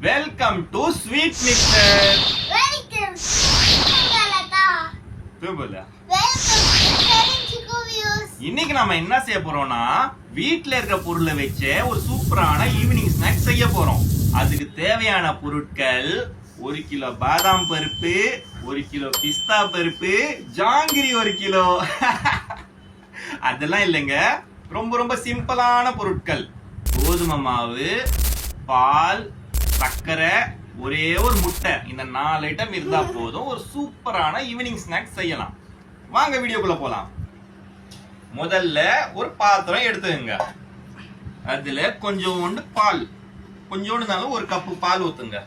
Welcome to sweet mixer. Welcome இன்னைக்கு நாம என்ன செய்ய போறோம்னா வீட்ல இருக்க பொருளை வச்சு ஒரு சூப்பரான ஈவினிங் ஸ்நாக்ஸ் செய்ய போறோம். அதுக்கு தேவையான பொருட்கள் 1 கிலோ பாதாம் பருப்பு, 1 கிலோ பிஸ்தா பருப்பு, ஜாங்கிரி 1 கிலோ. அதெல்லாம் இல்லைங்க, ரொம்ப ரொம்ப சிம்பிளான பொருட்கள். கோதுமை மாவு, பால், சர்க்கரை, ஒரே ஒரு முட்டை. இந்த 4 ஐட்டம் இருந்தா போதும் ஒரு சூப்பரான ஈவினிங் ஸ்நாக்ஸ் செய்யலாம். வாங்க வீடியோக்குள்ள போலாம். முதல்ல ஒரு பாத்திரம் எடுத்துங்க. அதுல கொஞ்சோண்டு பால், கொஞ்சோண்டுனாலும் 1 கப்பு பால் ஊத்துங்க.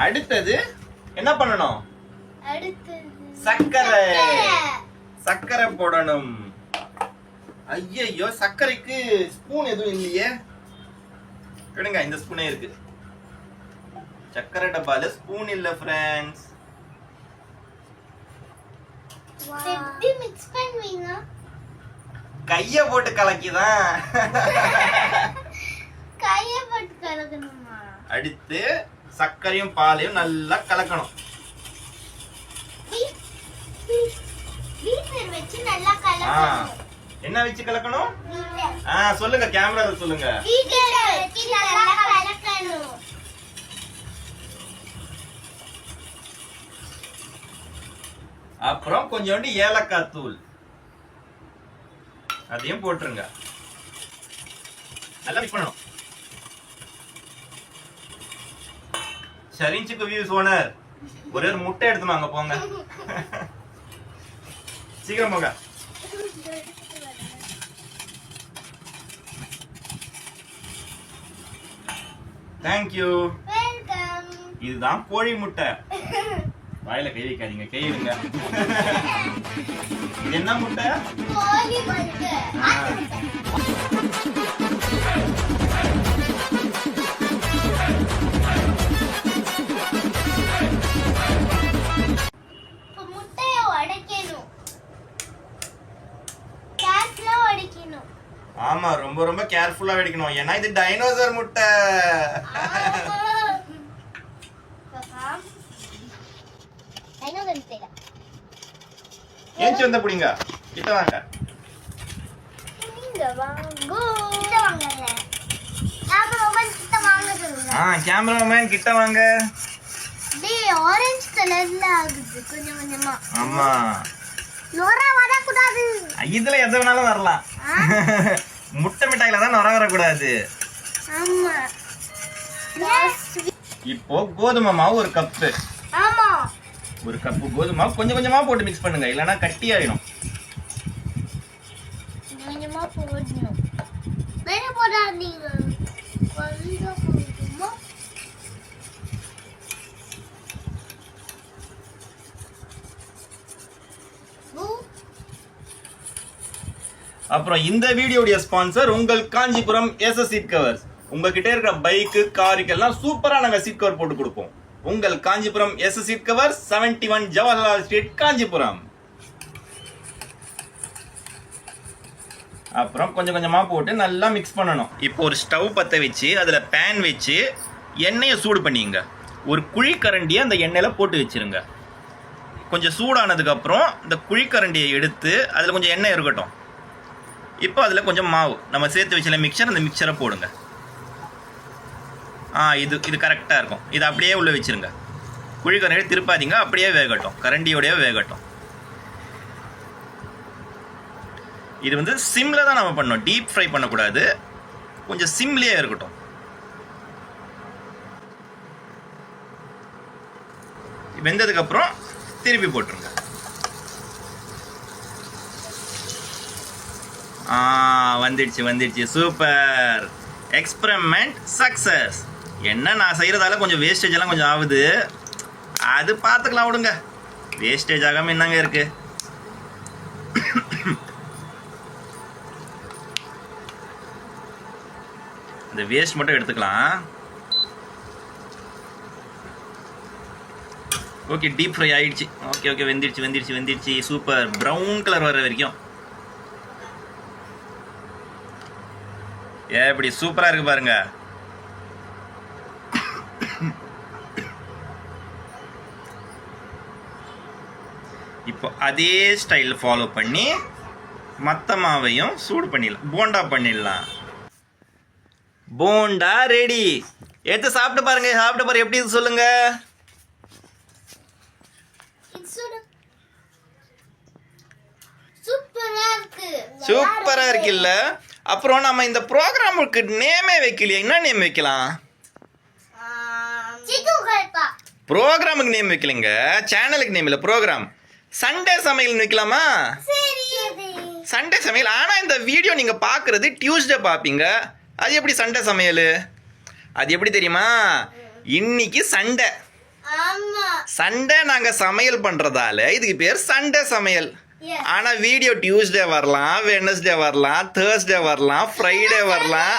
அடுத்தது என்ன பண்ணணும்? சர்க்கரை போடணும். ஐயோ, சர்க்கரைக்கு ஸ்பூன் எதுவும் இல்லையே. எடுங்க, இந்த ஸ்பூனே இருக்கு. சர்க்கரை டப்பால ஸ்பூன் இல்ல ஃப்ரெண்ட்ஸ். எப்படி மிக்ஸ் பண்ணுவீங்க? கைய போட்டு கலக்கிதான். கைய போட்டு கலக்கணுமா? அடுத்து சர்க்கரையும் பாலையும் நல்லா கலக்கணும். பீட்டர் வச்சு நல்லா கலக்கணும். என்ன வச்சு கலக்கணும்? சொல்லுங்க, கேமரால சொல்லுங்க. பீட்டர் வச்சு நல்லா கலக்கணும். அப்புறம் கொஞ்சோண்டு ஏலக்காய் தூள் அதையும் போட்டுருங்க. நல்லா மிக்ஸ் பண்ணணும். சரிஞ்சுக்கு வியூஸ் ஓனர், ஒரே ஒரு முட்டை எடுத்துன்னு வாங்க போங்க. சீக்கிரம் போங்க. தேங்க்யூ. வெல்கம். இதுதான் கோழி முட்டை. வாயில கை வைக்காதீங்க, கை வைங்க. இது என்ன முட்டை? கோழி முட்டை. முட்டையை உடைக்கணும். கேர்ஃபுல்லா உடைக்கணும். ஆமா, ரொம்ப ரொம்ப கேர்ஃபுல்லா வெடிக்கணும். ஏன்னா இது டைனோசர் முட்டை. ஏன் சொந்த புடிங்க, கிட்ட வாங்க. இங்க வாங்க. கிட்ட வாங்கல. கேமராமேன் கிட்ட வாங்க சொல்லுங்க. கேமராமேன் கிட்ட வாங்க. டேய், ஆரஞ்சு கலர்ல ஆகுது கொஞ்சம் கொஞ்சமா. ஆமா, நொர வர கூடாது. இதுல எது வேணாலும் வரலாம். முட்டை மிட்டாயில தான் நொர வரக்கூடாது. ஆமா. இப்போ கோதுமை மாவு 1 கப்பு. ஆமா, 1 கப்பு கோதுமை மாவு கொஞ்சம் கொஞ்சமா போட்டு மிக்ஸ் பண்ணுங்க, இல்லனா கட்டி ஆயிடும். கொஞ்சமா போடணும். வேற போடாதீங்க. கொஞ்சம் போடுமா? அப்புறம் இந்த வீடியோடைய ஸ்பான்சர் உங்கள் காஞ்சிபுரம் எஸ்எஸ் சீட் கவர்ஸ். உங்ககிட்ட இருக்கிற பைக்கு, காருக்கெல்லாம் சூப்பரா நாங்க சீட் கவர் போட்டு கொடுப்போம். உங்கள் Kanchipuram S S seat covers, 71 Jawaharlal street, Kanchipuram. அப்புறம் கொஞ்சம் கொஞ்சமா போட்டு நல்லா மிக்ஸ் பண்ணணும். இப்போ ஒரு ஸ்டவ் பற்ற வச்சு அதுல பேன் வச்சு எண்ணெயை சூடு பண்ணிங்க. ஒரு குழிக்கரண்டியை அந்த எண்ணெயில போட்டு வச்சிருங்க. கொஞ்சம் சூடானதுக்கு அப்புறம் இந்த குழிக்கரண்டியை எடுத்து அதுல கொஞ்சம் எண்ணெய் இருக்கட்டும். இப்போ அதில் கொஞ்சம் மாவு நம்ம சேர்த்து வச்சல மிக்சர், அந்த மிக்சரை போடுங்க. இது கரெக்டாக இருக்கும். இது அப்படியே உள்ளே வச்சுருங்க. குழிக்கரண்டி திருப்பாதீங்க, அப்படியே வேகட்டும், கரண்டியோடய வேகட்டும். இது வந்து சிம்மில் தான் நம்ம பண்ணோம், டீப் ஃப்ரை பண்ணக்கூடாது. கொஞ்சம் சிம்லேயே இருக்கட்டும். வெந்ததுக்கப்புறம் திருப்பி போட்டுருங்க. வந்துடுச்சு. Super, experiment success. என்ன, நான் செய்கிறதால கொஞ்சம் வேஸ்டேஜ் எல்லாம் கொஞ்சம் ஆகுது. அது பார்த்துக்கலாம், விடுங்க. வேஸ்டேஜ் ஆகாமல் என்னங்க இருக்கு. இந்த வேஸ்ட் மட்டும் எடுத்துக்கலாம். ஓகே டீப் ஃப்ரை ஆயிடுச்சு. ஓகே ஓகே வெந்திருச்சு சூப்பர். ப்ரௌன் கலர் வர வரைக்கும். எப்படி சூப்பரா இருக்கு பாருங்க. இப்போ அதே ஸ்டைல் ஃபாலோ பண்ணி மற்ற மாவையும் சூடு பண்ணிடலாம். போண்டா பண்ணிடலாம். போண்டா ரெடி. எடுத்து சாப்பிட்டு பாருங்க. சாப்பிட்டு பாருங்க எப்படி இருக்கு சொல்லுங்க. சூப்பரா இருக்குல்ல. அப்புறம் நம்ம இந்த ப்ரோக்ராமுக்கு நேமே வைக்கலையா? என்ன நேம் வைக்கலாம்? ப்ரோக்ராமுக்கு நேம் வைக்கலங்க, சேனலுக்கு நேம் இல்ல, ப்ரோக்ராம். சண்டே சமையல் வைக்கலாமா? சண்டே சமையல். ஆனா இந்த வீடியோ நீங்க பாக்குறது டியூஸ்டே பாப்பீங்க. அது எப்படி சண்டே சமையல்? அது எப்படி தெரியுமா? இன்னைக்கு சண்டே. சண்டே நாங்க சமையல் பண்றதால இதுக்கு பேர் சண்டே சமையல். ஆனா வீடியோ டியூஸ்டே வரலாம், வெட்னஸ்டே வரலாம், தேர்ஸ்டே வரலாம், ஃப்ரைடே வரலாம்,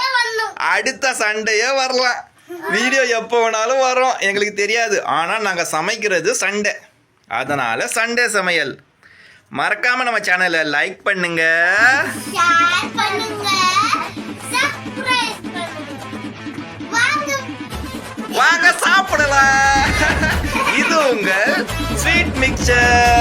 அடுத்த சண்டேயே வரலாம். வீடியோ எப்போ வேணாலும் வரும், எங்களுக்கு தெரியாது. ஆனா நாங்க சமைக்கிறது சண்டே, அதனால சண்டே சமையல். மறக்காம நம்ம சேனலை லைக் பண்ணுங்க, வாங்க சாப்பிடலாம். இது உங்க ஸ்வீட் மிக்சர்.